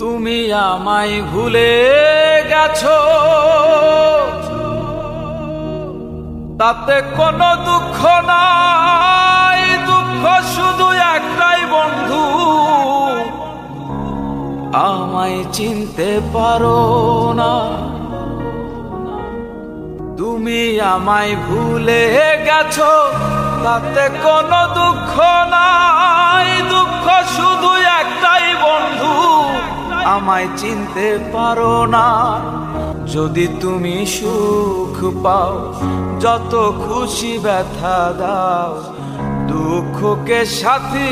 তুমি আমায় ভুলে গেছো, তাতে কোনো দুঃখ নাই। দুঃখ শুধু একটাই বন্ধু, আমায় চিনতে পারো না। তুমি আমায় ভুলে গেছো, তাতে কোনো দুঃখ নাই। দুঃখ শুধু একটাই বন্ধু, আমায় চিনতে পারো না। যদি তুমি সুখ পাও, যত খুশি ব্যথা দাও। দুঃখকে সাথী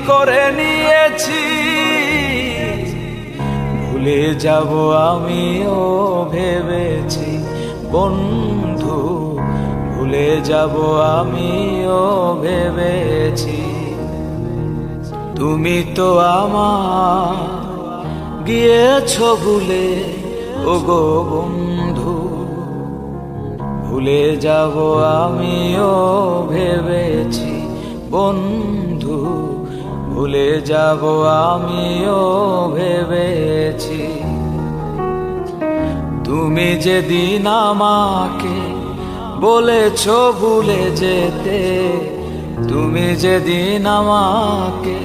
করে নিয়েছি, ভুলে যাব আমিও ভেবেছি বন্ধু। ভুলে যাব আমিও ভেবেছি। তুমি তো আমার গিয়েছো ভুলে, ওগো বন্ধু। ভুলে যাব আমিও ভেবেছি বন্ধু। ভুলে যাব আমিও ভেবেছি। তুমি যেদিন আমাকে বলেছো ভুলে যেতে, তুমি যেদিন আমাকে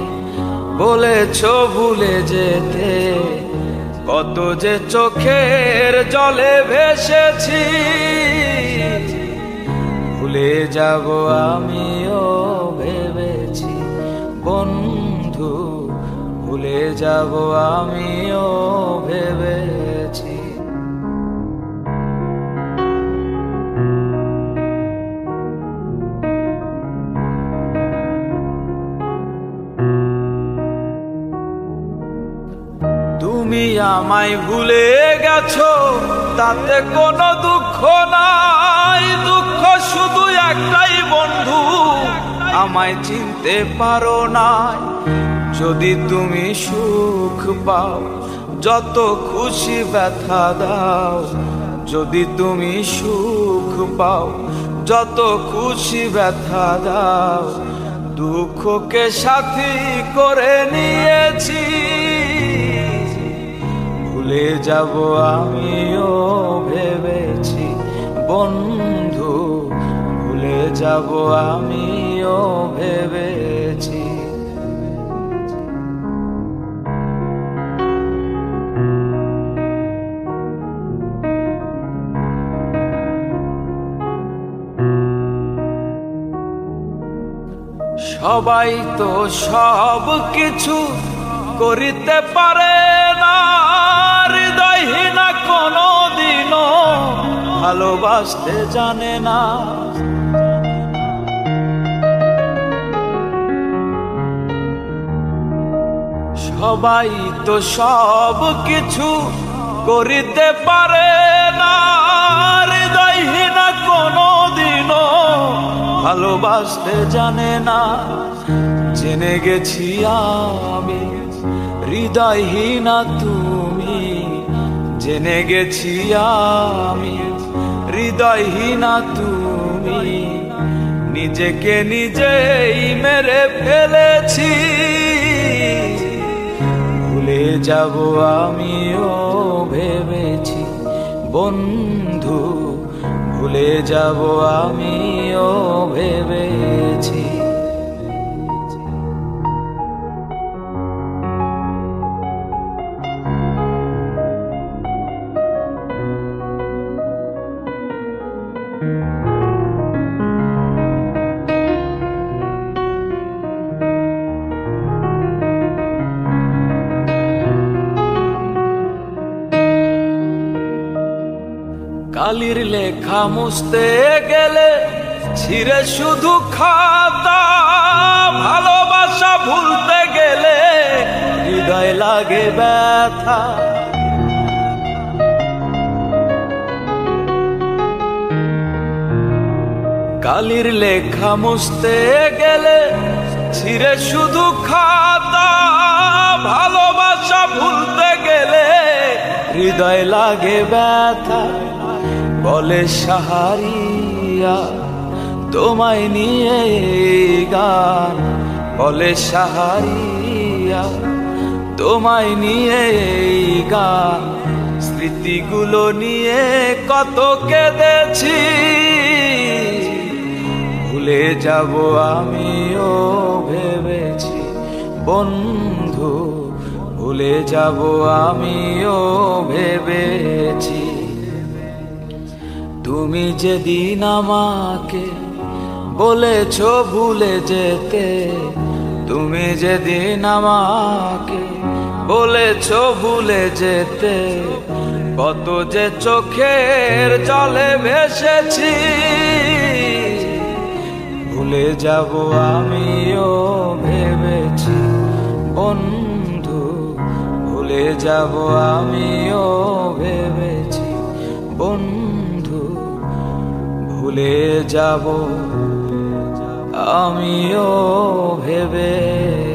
বলেছো ভুলে যেতে, কত যে চোখের জলে ভেসেছি। ভুলে যাব আমিও ভেবেছি বন্ধু। ভুলে যাব আমিও ভেবেছি। তুমি আমায় ভুলে গেছো, তাতে কোনো দুঃখ নাই। দুঃখ শুধু একটাই বন্ধু, আমায় চিনতে পারো না। যদি তুমি সুখ পাও, যত খুশি ব্যথা দাও। যদি তুমি সুখ পাও, যত খুশি ব্যথা দাও। দুঃখকে সাথী করে নিয়েছি, ভুলে যাব আমিও ভেবেছি বন্ধু। ভুলে যাব আমিও ভেবেছি। সবাই তো সব কিছু করিতে পারে না। হৃদয়হীনা কোনো দিনও ভালোবাসতে জানে না। সবাই তো সব কিছু করিতে পারে না। হৃদয়হীনা কোনো দিনও ভালোবাসতে জানে না। জেনে গেছি আমি হৃদয়হীনা তুমি। জেনে গেছি আমি হৃদয়হীনা তুমি। নিজেকে নিজেই মেরে ফেলেছি, ভুলে যাব আমিও ভেবেছি বন্ধু। ভুলে যাব আমিও ভেবেছি। কালির লেখা মুছতে গেলে ছিঁড়ে শুধু খাতা। ভালোবাসা ভুলতে গেলে হৃদয় লাগে ব্যথা। কালির লেখা মুছতে গেলে ছিঁড়ে শুধু খাতা। ভালোবাসা ভুলতে গেলে হৃদয় লাগে ব্যথা। বলে সাহারিয়া তোমায় নিয়ে গান। বলে সাহারিয়া তোমায় নিয়ে এই গান, স্মৃতিগুলো নিয়ে কত কেঁদেছি। ভুলে যাব আমিও ভেবেছি বন্ধু, ভুলে যাব আমিও ভেবেছি। তুমি যেদিন আমাকে বলেছ ভুলে যেতে, তুমি যেদিন আমাকে বলেছ ভুলে যেতে, কত যে চোখের জলে ভেসেছি। ভুলে যাব আমিও ভেবেছি বন্ধু, ভুলে যাব আমিও ভেবেছি বন্ধু, ভুলে যাব আমিও ভেবেছি।